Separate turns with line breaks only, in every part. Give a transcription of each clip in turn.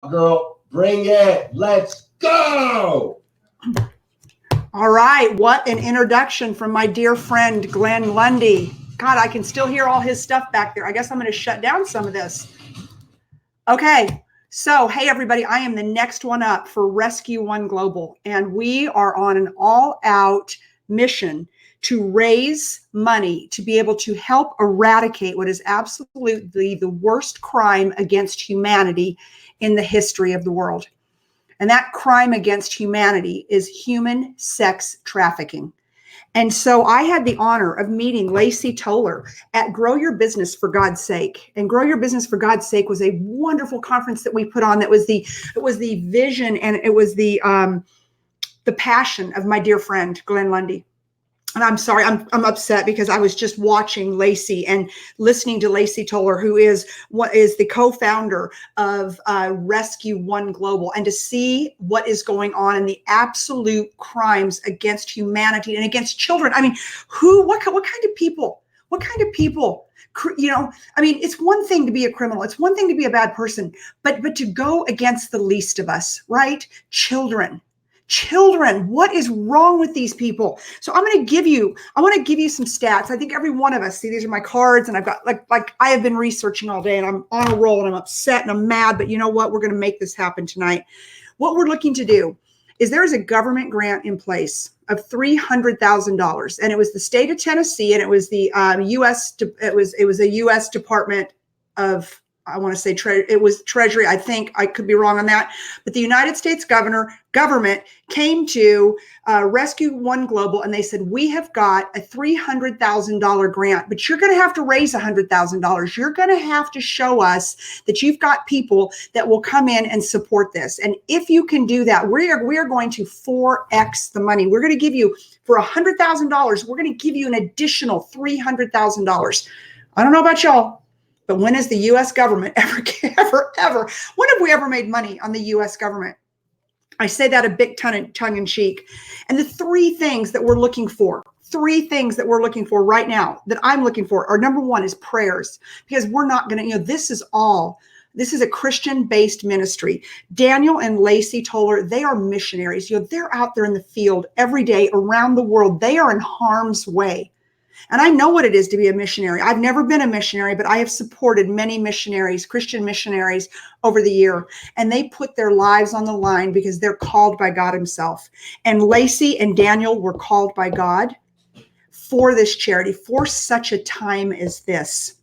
Girl, bring it. Let's go.
All right, what an introduction from my dear friend Glenn Lundy. God, I can still hear all his stuff back there. I guess I'm going to shut down some of this. Okay, so hey everybody, I am the next one up for Rescue One Global, and we are on an all-out mission to raise money to be able to help eradicate what is absolutely the worst crime against humanity in the history of the world. And that crime against humanity is human sex trafficking. And so I had the honor of meeting Lacey Toller at Grow Your Business for God's Sake. And Grow Your Business for God's Sake was a wonderful conference that we put on. It was the vision and it was the passion of my dear friend Glenn Lundy. And I'm sorry, I'm upset because I was just watching Lacey and listening to Lacey Toller, who is the co-founder of Rescue One Global, and to see what is going on in the absolute crimes against humanity and against children. I mean, what kind of people? What kind of people? I mean, it's one thing to be a criminal. It's one thing to be a bad person, but to go against the least of us, right? Children, what is wrong with these people? So I want to give you some stats. I think every one of us, see, these are my cards, and I've got like I have been researching all day, and I'm on a roll, and I'm upset and I'm mad, but you know what? We're going to make this happen tonight. What we're looking to do is there is a government grant in place of $300,000, and it was the state of Tennessee, and it was the U.S. It was a U.S. Department of, I want to say it was Treasury. I think I could be wrong on that, but the United States government came to Rescue One Global, and they said, we have got a $300,000 grant, but you're going to have to raise $100,000. You're going to have to show us that you've got people that will come in and support this. And if you can do that, we are going to 4x the money. We're going to give you, for $100,000, we're going to give you an additional $300,000. I don't know about y'all, but when has the U.S. government ever, when have we ever made money on the U.S. government? I say that a bit tongue in cheek. And the three things that we're looking for right now, that I'm looking for, are number one is prayers, because we're not going to, this is a Christian-based ministry. Daniel and Lacey Toller, they are missionaries. They're out there in the field every day around the world. They are in harm's way. And I know what it is to be a missionary. I've never been a missionary, but I have supported many missionaries, Christian missionaries, over the year. And they put their lives on the line because they're called by God himself. And Lacey and Daniel were called by God for this charity, for such a time as this.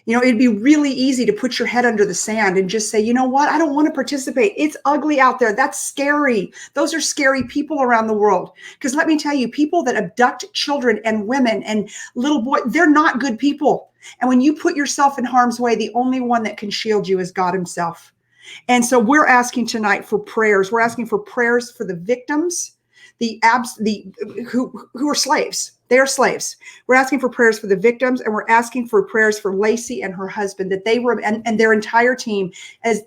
It'd be really easy to put your head under the sand and just say, you know what? I don't want to participate. It's ugly out there. That's scary. Those are scary people around the world. Because let me tell you, people that abduct children and women and little boys, they're not good people. And when you put yourself in harm's way, the only one that can shield you is God himself. And so we're asking tonight for prayers. We're asking for prayers for the victims, who are slaves. They are slaves. We're asking for prayers for the victims, and we're asking for prayers for Lacey and her husband, that they and their entire team,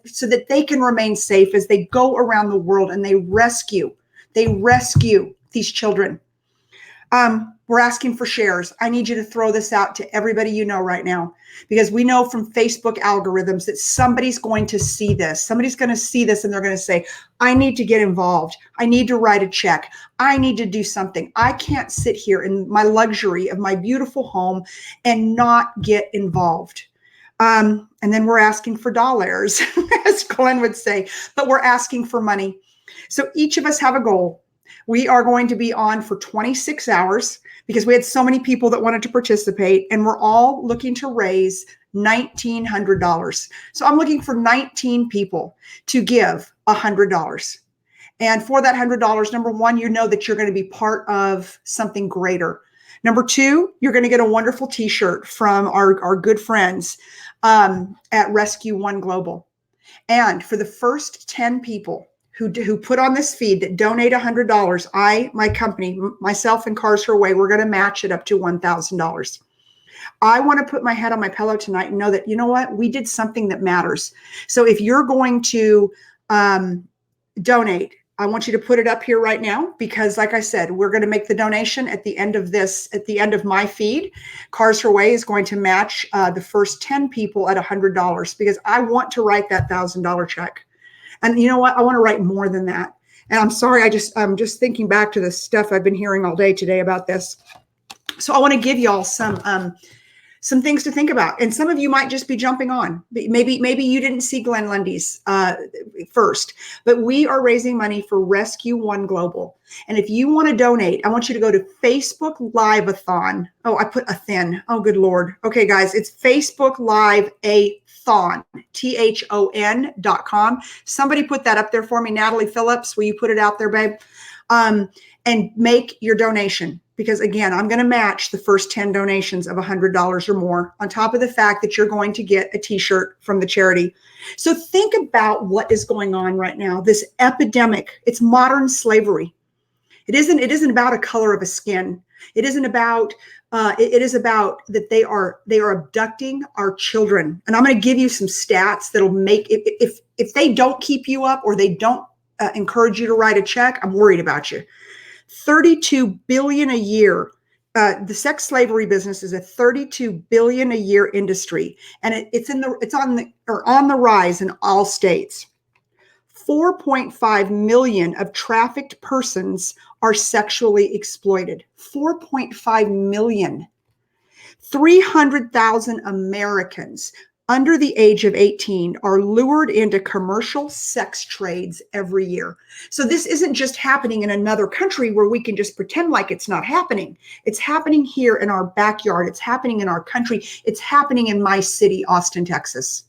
so that they can remain safe as they go around the world and they rescue these children. We're asking for shares. I need you to throw this out to everybody you know right now, because we know from Facebook algorithms that somebody's going to see this. Somebody's going to see this and they're going to say, I need to get involved. I need to write a check. I need to do something. I can't sit here in my luxury of my beautiful home and not get involved. And then we're asking for dollars, as Glenn would say, but we're asking for money. So each of us have a goal. We are going to be on for 26 hours because we had so many people that wanted to participate, and we're all looking to raise $1,900. So I'm looking for 19 people to give $100. And for that $100, number one, you know that you're going to be part of something greater. Number two, you're going to get a wonderful t-shirt from our good friends at Rescue One Global. And for the first 10 people who put on this feed that donate $100, my company, myself and Cars Her Way, we're going to match it up to $1,000. I want to put my head on my pillow tonight and know that, you know what, we did something that matters. So if you're going to donate, I want you to put it up here right now, because like I said, we're going to make the donation at the end of my feed. Cars Her Way is going to match the first 10 people at $100, because I want to write that $1,000 check. And you know what? I want to write more than that. And I'm sorry, I'm just thinking back to the stuff I've been hearing all day today about this. So I want to give y'all some things to think about. And some of you might just be jumping on. Maybe you didn't see Glenn Lundy's first, but we are raising money for Rescue One Global. And if you want to donate, I want you to go to Facebook Live-a-thon. Oh, I put a thin. Oh, good Lord. Okay, guys, it's Facebook Live-a-thon, THON.com. Somebody put that up there for me. Natalie Phillips, will you put it out there, babe? And make your donation. Because again, I'm going to match the first 10 donations of $100 or more, on top of the fact that you're going to get a t-shirt from the charity. So think about what is going on right now. This epidemic, it's modern slavery. It isn't about a color of a skin. It isn't about, it is about that they are abducting our children. And I'm going to give you some stats that'll make, if they don't keep you up or they don't encourage you to write a check, I'm worried about you. 32 billion a year. The sex slavery business is a 32 billion a year industry, and it's on the rise in all states. 4.5 million of trafficked persons are sexually exploited. 4.5 million. 300,000 Americans under the age of 18 are lured into commercial sex trades every year. So this isn't just happening in another country where we can just pretend like it's not happening. It's happening here in our backyard. It's happening in our country. It's happening in my city, Austin, Texas.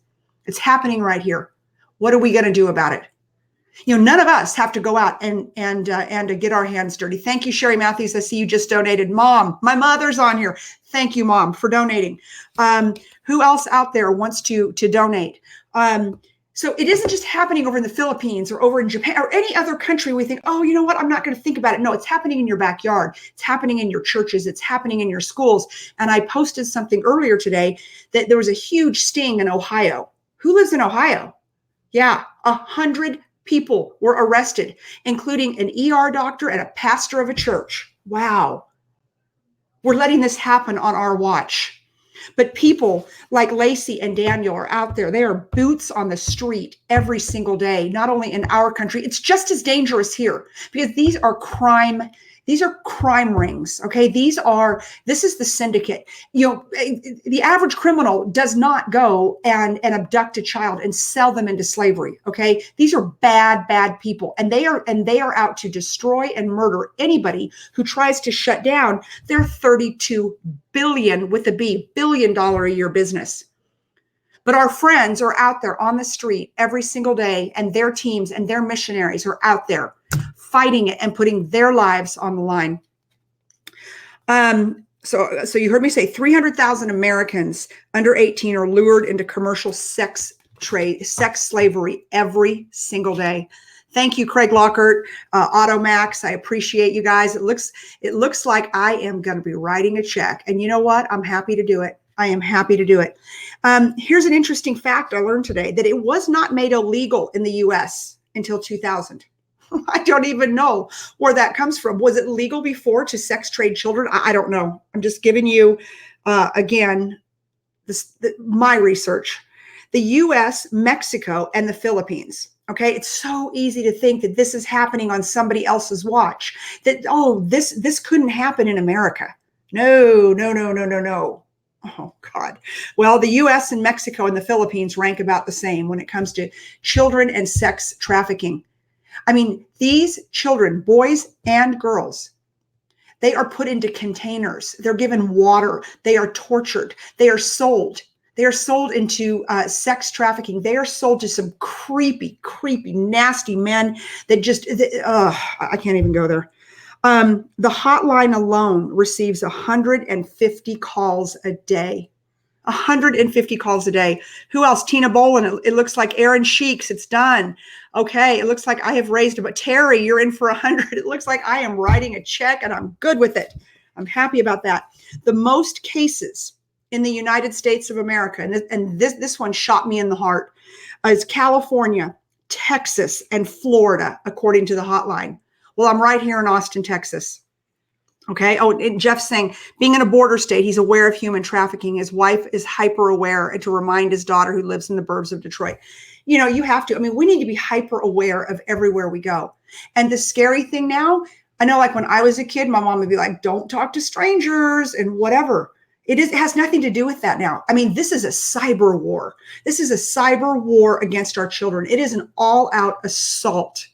It's happening right here. What are we going to do about it? You know, none of us have to go out and get our hands dirty. Thank you, Sherry Matthews. I see you just donated. Mom, my mother's on here. Thank you, Mom, for donating. Who else out there wants to donate? So it isn't just happening over in the Philippines or over in Japan or any other country. We think, oh, you know what? I'm not going to think about it. No, it's happening in your backyard. It's happening in your churches. It's happening in your schools. And I posted something earlier today that there was a huge sting in Ohio. Who lives in Ohio? Yeah, 100 people were arrested, including an ER doctor and a pastor of a church. Wow. We're letting this happen on our watch. But people like Lacey and Daniel are out there. They are boots on the street every single day, not only in our country. It's just as dangerous here because these are crime rings. Okay. This is the syndicate. You know, the average criminal does not go and abduct a child and sell them into slavery. Okay. These are bad people. And they are out to destroy and murder anybody who tries to shut down their $32 billion with a B, $1 billion a year business. But our friends are out there on the street every single day, and their teams and their missionaries are out there fighting it and putting their lives on the line. So you heard me say 300,000 Americans under 18 are lured into commercial sex slavery every single day. Thank you, Craig Lockhart, Automax. I appreciate you guys. It looks like I am going to be writing a check. And you know what? I'm happy to do it. I am happy to do it. Here's an interesting fact I learned today, that it was not made illegal in the U.S. until 2000. I don't even know where that comes from. Was it legal before to sex trade children? I don't know. I'm just giving you, again, my research. The U.S., Mexico, and the Philippines. Okay, it's so easy to think that this is happening on somebody else's watch. That, oh, this couldn't happen in America. No. Oh, God. Well, the U.S. and Mexico and the Philippines rank about the same when it comes to children and sex trafficking. I mean, these children, boys and girls, they are put into containers. They're given water. They are tortured. They are sold. They are sold into sex trafficking. They are sold to some creepy, nasty men that just, I can't even go there. The hotline alone receives 150 calls a day. 150 calls a day. Who else? Tina Bolin. It looks like Aaron Sheeks. It's done. Okay. It looks like I have raised about Terry. You're in for 100. It looks like I am writing a check and I'm good with it. I'm happy about that. The most cases in the United States of America, and this one shot me in the heart, is California, Texas, and Florida, according to the hotline. Well, I'm right here in Austin, Texas. Okay. Oh, and Jeff's saying, being in a border state, he's aware of human trafficking. His wife is hyper aware, and to remind his daughter who lives in the burbs of Detroit. you have to. I mean, we need to be hyper aware of everywhere we go. And the scary thing now, I know, like when I was a kid, my mom would be like, don't talk to strangers and whatever. It has nothing to do with that now. I mean, this is a cyber war. This is a cyber war against our children. It is an all-out assault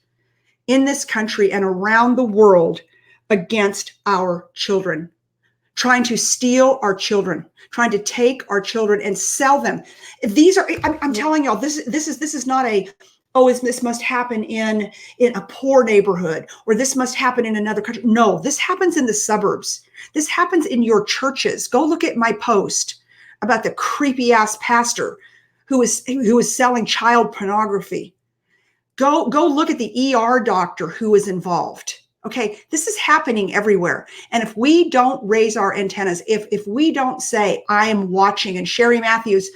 in this country and around the world against our children, trying to steal our children, trying to take our children and sell them. These are, I'm telling y'all, this is not a, this must happen in a poor neighborhood, or this must happen in another country. No, this happens in the suburbs. This happens in your churches. Go look at my post about the creepy ass pastor who was selling child pornography. Go look at the ER doctor who was involved. Okay, this is happening everywhere. And if we don't raise our antennas, if we don't say, I am watching, and Sherry Matthews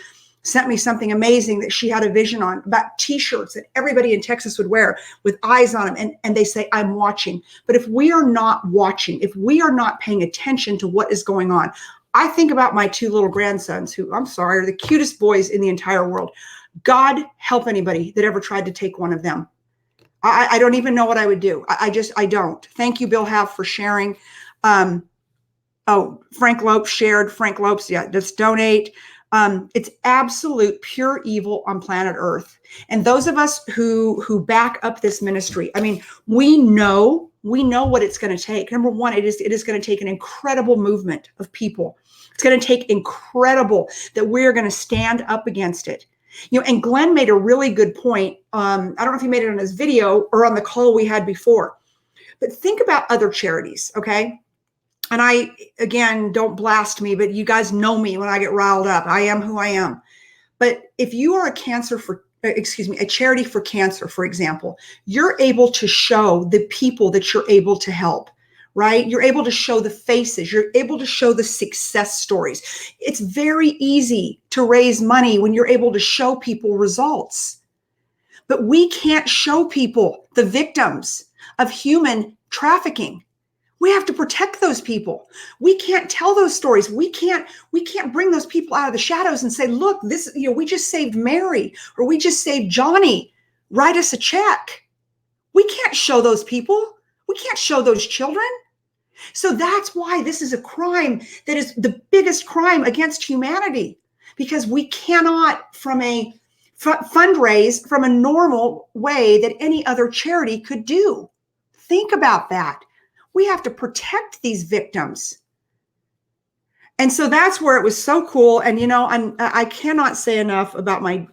sent me something amazing that she had a vision on about t-shirts that everybody in Texas would wear with eyes on them. And they say, I'm watching. But if we are not watching, if we are not paying attention to what is going on, I think about my 2 little grandsons who, I'm sorry, are the cutest boys in the entire world. God help anybody that ever tried to take one of them. I don't even know what I would do. I don't. Thank you, Bill Half, for sharing. Frank Lopes shared. Frank Lopes, yeah, let's donate. It's absolute pure evil on planet Earth. And those of us who back up this ministry, I mean, we know what it's going to take. Number one, it is going to take an incredible movement of people. It's going to take incredible that we're going to stand up against it. And Glenn made a really good point. I don't know if he made it on his video or on the call we had before, but think about other charities, okay? And I, again, don't blast me, but you guys know me when I get riled up. I am who I am. But if you are a charity for cancer, for example, you're able to show the people that you're able to help, right? You're able to show the faces. You're able to show the success stories. It's very easy to raise money when you're able to show people results. But we can't show people the victims of human trafficking. We have to protect those people. We can't tell those stories. We can't bring those people out of the shadows and say, look, this, we just saved Mary, or we just saved Johnny. Write us a check. We can't show those people. We can't show those children. So that's why this is a crime that is the biggest crime against humanity, because we cannot fundraise from a normal way that any other charity could do. Think about that. We have to protect these victims. And so that's where it was so cool. And, I cannot say enough about my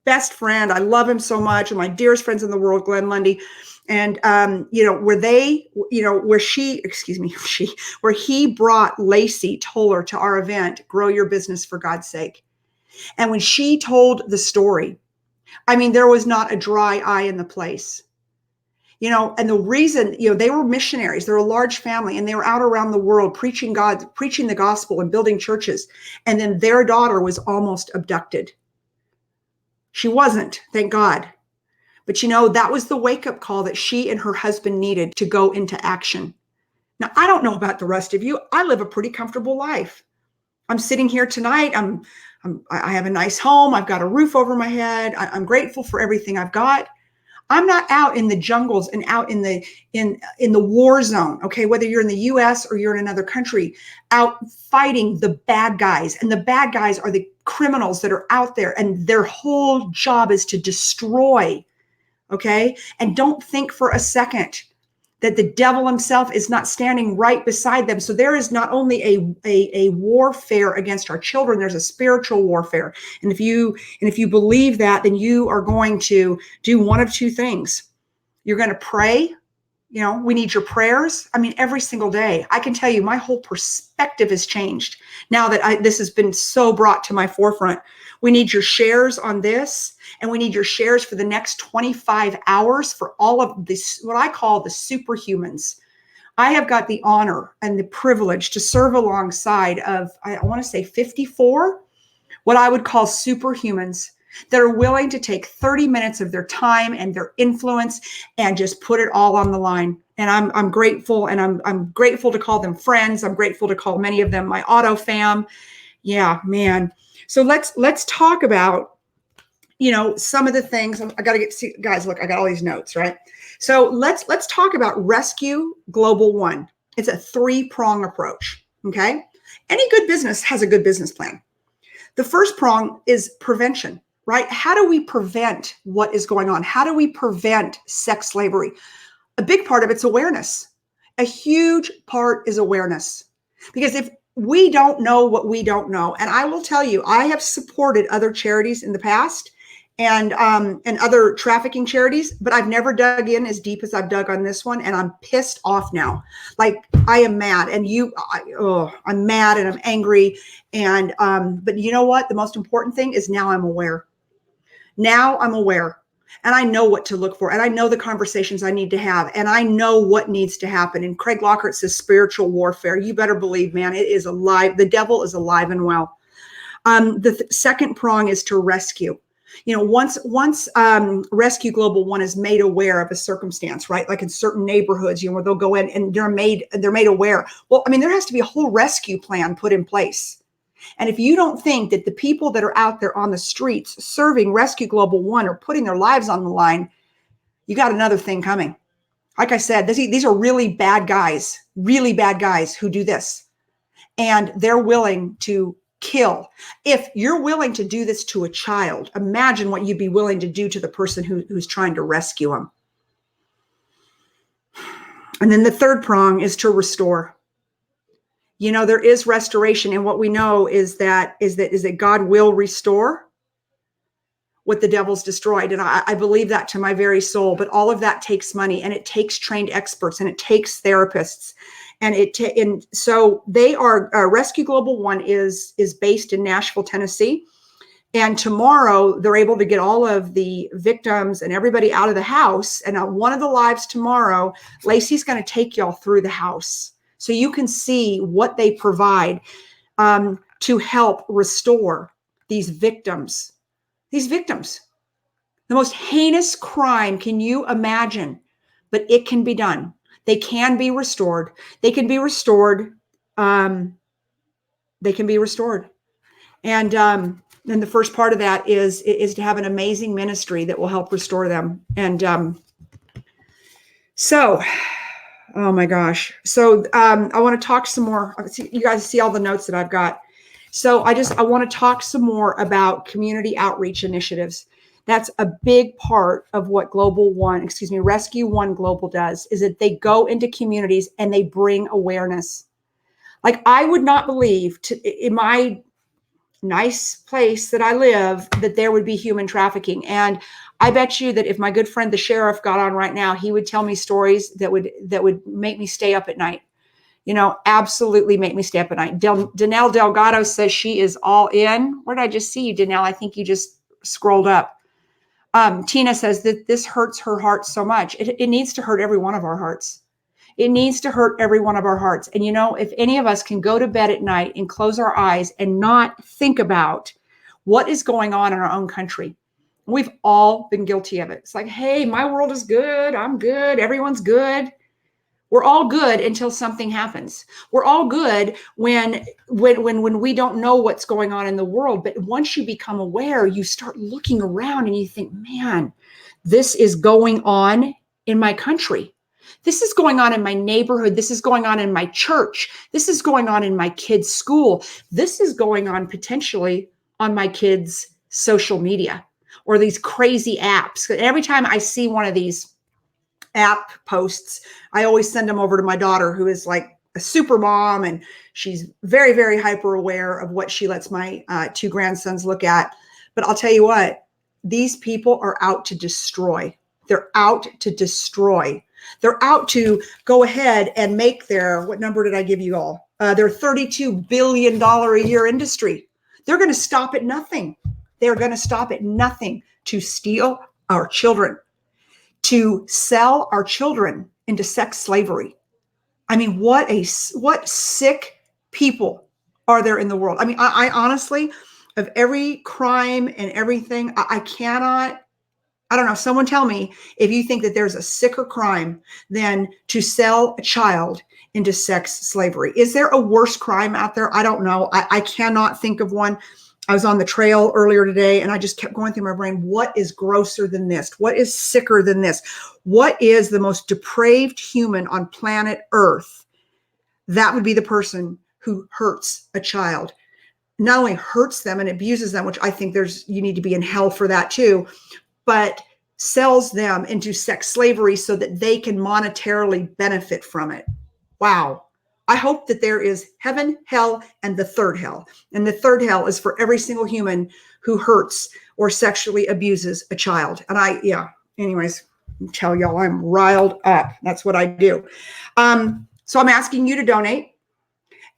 best friend. I love him so much. And my dearest friends in the world, Glenn Lundy. And, where he brought Lacey Toller to our event, Grow Your Business for God's Sake. And when she told the story, I mean, there was not a dry eye in the place. And the reason, they were missionaries, they're a large family, and they were out around the world preaching the gospel and building churches. And then their daughter was almost abducted. She wasn't, thank God. But that was the wake-up call that she and her husband needed to go into action. Now, I don't know about the rest of you. I live a pretty comfortable life. I'm sitting here tonight. I have a nice home. I've got a roof over my head. I'm grateful for everything I've got. I'm not out in the jungles and out in the war zone, okay, whether you're in the US or you're in another country, out fighting the bad guys. And the bad guys are the criminals that are out there, and their whole job is to destroy, okay? And don't think for a second that the devil himself is not standing right beside them. So there is not only a warfare against our children, there's a spiritual warfare. And if you believe that, then you are going to do one of two things. You're going to pray. We need your prayers. I mean, every single day. I can tell you my whole perspective has changed now that this has been so brought to my forefront. We need your shares on this, and we need your shares for the next 25 hours for all of this, what I call the superhumans. I have got the honor and the privilege to serve alongside of, I want to say 54, what I would call superhumans that are willing to take 30 minutes of their time and their influence and just put it all on the line. And I'm grateful, and I'm grateful to call them friends. I'm grateful to call many of them my auto fam. Yeah, man. So let's talk about some of the things I got to see, guys, look, I got all these notes, right? So let's talk about Rescue Global One. It's a 3-prong approach. Okay. Any good business has a good business plan. The first prong is prevention, right? How do we prevent what is going on? How do we prevent sex slavery? A big part of it's awareness. A huge part is awareness. Because if we don't know what we don't know, and I will tell you, I have supported other charities in the past and other trafficking charities, but I've never dug in as deep as I've dug on this one, and I'm pissed off now. Like, I am mad, and I'm mad and I'm angry, and but you know what? The most important thing is now I'm aware. Now I'm aware, and I know what to look for, and I know the conversations I need to have, and I know what needs to happen. And Craig Lockhart says spiritual warfare. You better believe, man, it is alive. The devil is alive and well. The second prong is to rescue. Once Rescue Global One is made aware of a circumstance, right? Like in certain neighborhoods, where they'll go in and they're made aware. Well, I mean, there has to be a whole rescue plan put in place. And if you don't think that the people that are out there on the streets serving Rescue Global One are putting their lives on the line, you got another thing coming. Like I said, these are really bad guys who do this. And they're willing to kill. If you're willing to do this to a child, imagine what you'd be willing to do to the person who's trying to rescue them. And then the third prong is to restore. There is restoration, and what we know is that God will restore what the devil's destroyed. And I believe that to my very soul, but all of that takes money, and it takes trained experts, and it takes therapists. And so they are, Rescue Global One is based in Nashville, Tennessee. And tomorrow they're able to get all of the victims and everybody out of the house. And on one of the lives tomorrow, Lacey's going to take y'all through the house so you can see what they provide to help restore these victims. These victims, the most heinous crime can you imagine, but it can be done. They can be restored. They can be restored. And then the first part of that is to have an amazing ministry that will help restore them. And oh my gosh. So I want to talk some more. You guys see all the notes that I've got. So I want to talk some more about community outreach initiatives. That's a big part of what Rescue One Global does, is that they go into communities and they bring awareness. Like, I would not believe in my nice place that I live that there would be human trafficking. And I bet you that if my good friend, the sheriff, got on right now, he would tell me stories that would make me stay up at night. Absolutely make me stay up at night. Danelle Delgado says she is all in. Where did I just see you, Danelle? I think you just scrolled up. Tina says that this hurts her heart so much. It needs to hurt every one of our hearts. It needs to hurt every one of our hearts. And if any of us can go to bed at night and close our eyes and not think about what is going on in our own country, we've all been guilty of it. It's like, hey, my world is good. I'm good. Everyone's good. We're all good until something happens. We're all good when we don't know what's going on in the world. But once you become aware, you start looking around and you think, man, this is going on in my country. This is going on in my neighborhood. This is going on in my church. This is going on in my kids' school. This is going on potentially on my kids' social media or these crazy apps. Every time I see one of these app posts, I always send them over to my daughter, who is like a super mom, and she's very, very hyper aware of what she lets my 2 grandsons look at. But I'll tell you what, these people are out to destroy. They're out to destroy. They're out to go ahead and make what number did I give you all? Their $32 billion a year industry. They're going to stop at nothing. They're going to stop at nothing to steal our children, to sell our children into sex slavery. I mean, what sick people are there in the world? I mean, I honestly, of every crime and everything, I don't know. Someone tell me if you think that there's a sicker crime than to sell a child into sex slavery. Is there a worse crime out there? I don't know. I cannot think of one. I was on the trail earlier today and I just kept going through my brain. What is grosser than this? What is sicker than this? What is the most depraved human on planet Earth? That would be the person who hurts a child. Not only hurts them and abuses them, which I think you need to be in hell for that too, but sells them into sex slavery so that they can monetarily benefit from it. Wow. I hope that there is heaven, hell, and the third hell. And the third hell is for every single human who hurts or sexually abuses a child. And anyways, I'll tell y'all I'm riled up. That's what I do. So I'm asking you to donate.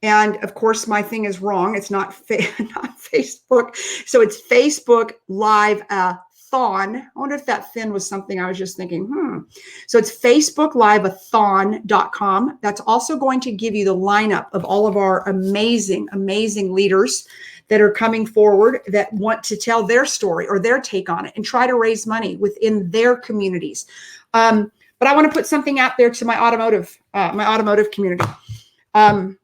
And of course, my thing is wrong. It's not Facebook. So it's Facebook Live-a-thon. I wonder if that thin was something I was just thinking, So it's facebookliveathon.com. That's also going to give you the lineup of all of our amazing, amazing leaders that are coming forward that want to tell their story or their take on it and try to raise money within their communities. But I want to put something out there to my automotive community. I'm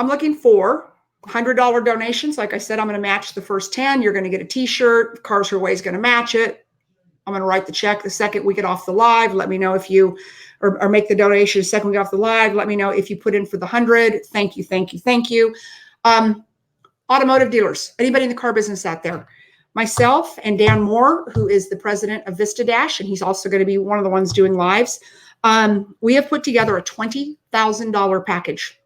looking for $100 donations. Like I said, I'm going to match the first 10. You're going to get a t-shirt. Cars Her Way is going to match it. I'm going to write the check the second we get off the live. Let me know if you, or make the donation the second we get off the live. Let me know if you put in for the 100. Thank you, thank you, thank you. Automotive dealers, anybody in the car business out there. Myself and Dan Moore, who is the president of Vista Dash, and he's also going to be one of the ones doing lives. We have put together a $20,000 package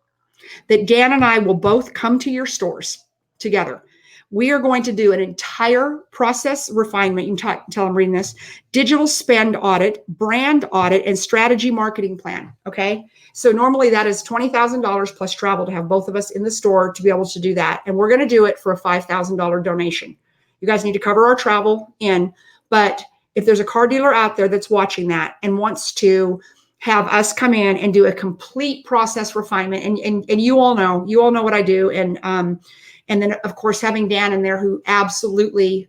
that Dan and I will both come to your stores together. We are going to do an entire process refinement. You can tell I'm reading this. Digital spend audit, brand audit, and strategy marketing plan. Okay. So normally that is $20,000 plus travel to have both of us in the store to be able to do that. And we're going to do it for a $5,000 donation. You guys need to cover our travel in, but if there's a car dealer out there that's watching that and wants to have us come in and do a complete process refinement. And you all know what I do. And then of course, having Dan in there who absolutely,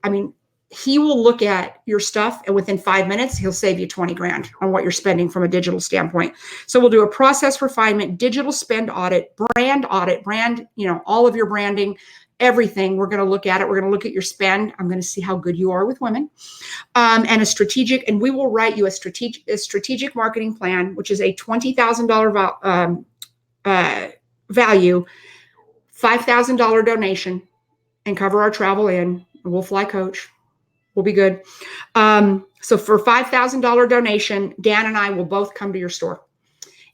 he will look at your stuff and within 5 minutes, he'll save you 20 grand on what you're spending from a digital standpoint. So we'll do a process refinement, digital spend audit, brand, all of your branding, everything. We're going to look at it. We're going to look at your spend. I'm going to see how good you are with women, and we will write you a strategic marketing plan, which is a $20,000 value, $5,000 donation, and cover our travel in. We'll fly coach. We'll be good. So for $5,000 donation, Dan and I will both come to your store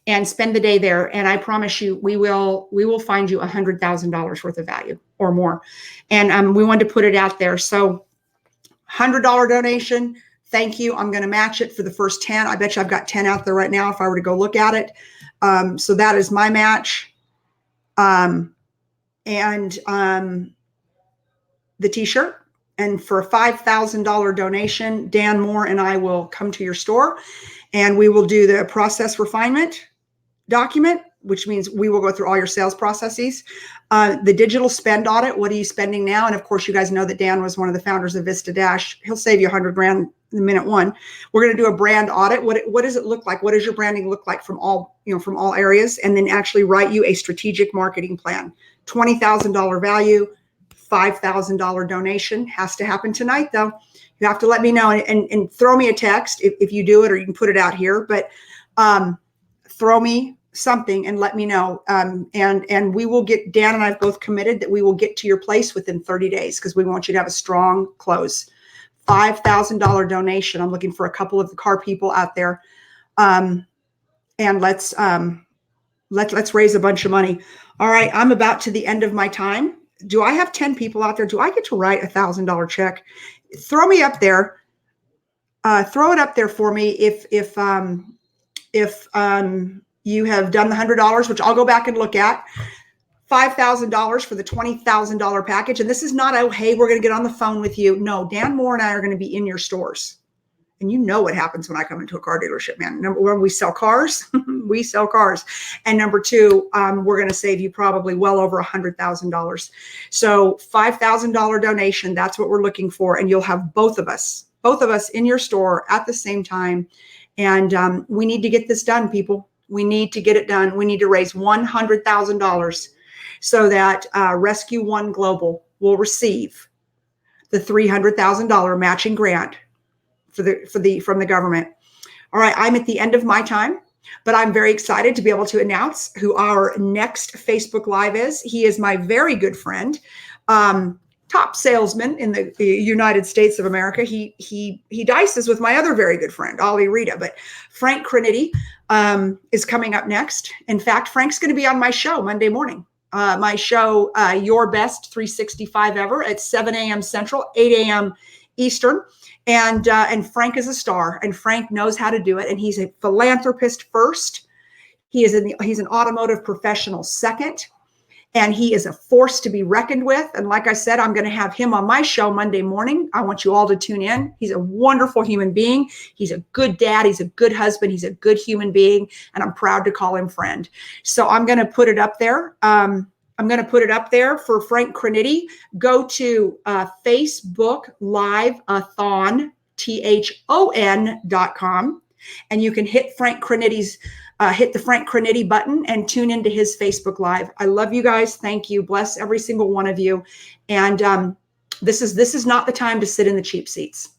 and spend the day there. And I promise you, we will find you $100,000 worth of value or more. And we wanted to put it out there. So $100 donation. Thank you. I'm going to match it for the first 10. I bet you I've got 10 out there right now if I were to go look at it. So that is my match. And the t-shirt. And for a $5,000 donation, Dan Moore and I will come to your store and we will do the process refinement document, which means we will go through all your sales processes. The digital spend audit, what are you spending now? And of course, you guys know that Dan was one of the founders of Vista Dash. He'll save you 100 grand in minute one. We're going to do a brand audit. What does it look like? What does your branding look like from all areas? And then actually write you a strategic marketing plan. $20,000 value, $5,000 donation. Has to happen tonight though. You have to let me know and throw me a text if you do it, or you can put it out here, but throw me something and let me know. And we will get, Dan and I have both committed that we will get to your place within 30 days because we want you to have a strong close. $5,000 donation. I'm looking for a couple of the car people out there. And let's raise a bunch of money. All right. I'm about to the end of my time. Do I have 10 people out there? Do I get to write $1,000 check? Throw me up there. Throw it up there for me. If you have done the $100, which I'll go back and look at, $5,000 for the $20,000 package. And this is not, oh, hey, we're going to get on the phone with you. No, Dan Moore and I are going to be in your stores. And you know what happens when I come into a car dealership, man. Number one, we sell cars. We sell cars. And number two, we're going to save you probably well over $100,000. So $5,000 donation, that's what we're looking for. And you'll have both of us in your store at the same time. And we need to get this done, people. We need to get it done. We need to raise $100,000 so that Rescue One Global will receive the $300,000 matching grant from the government. All right, I'm at the end of my time, but I'm very excited to be able to announce who our next Facebook Live is. He is my very good friend, top salesman in the United States of America. He dices with my other very good friend, Ollie Rita, but Frank Crinity is coming up next. In fact, Frank's going to be on my show Monday morning. My show, Your Best 365 Ever, at 7 a.m. Central, 8 a.m. Eastern. And Frank is a star, and Frank knows how to do it. And he's a philanthropist first. He's an automotive professional second. And he is a force to be reckoned with. And like I said, I'm going to have him on my show Monday morning. I want you all to tune in. He's a wonderful human being. He's a good dad. He's a good husband. He's a good human being. And I'm proud to call him friend. So I'm going to put it up there. I'm going to put it up there for Frank Crinity. Go to Facebook Live-a-thon, THON.com. And you can hit Frank Crinity's hit the Frank Crinity button and tune into his Facebook Live. I love you guys. Thank you. Bless every single one of you. And this is not the time to sit in the cheap seats.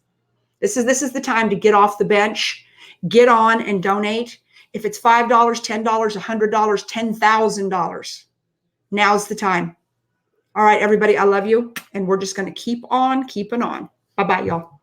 This is the time to get off the bench, get on and donate. If it's $5, $10, $100, $10,000, now's the time. All right, everybody, I love you. And we're just going to keep on keeping on. Bye-bye, y'all.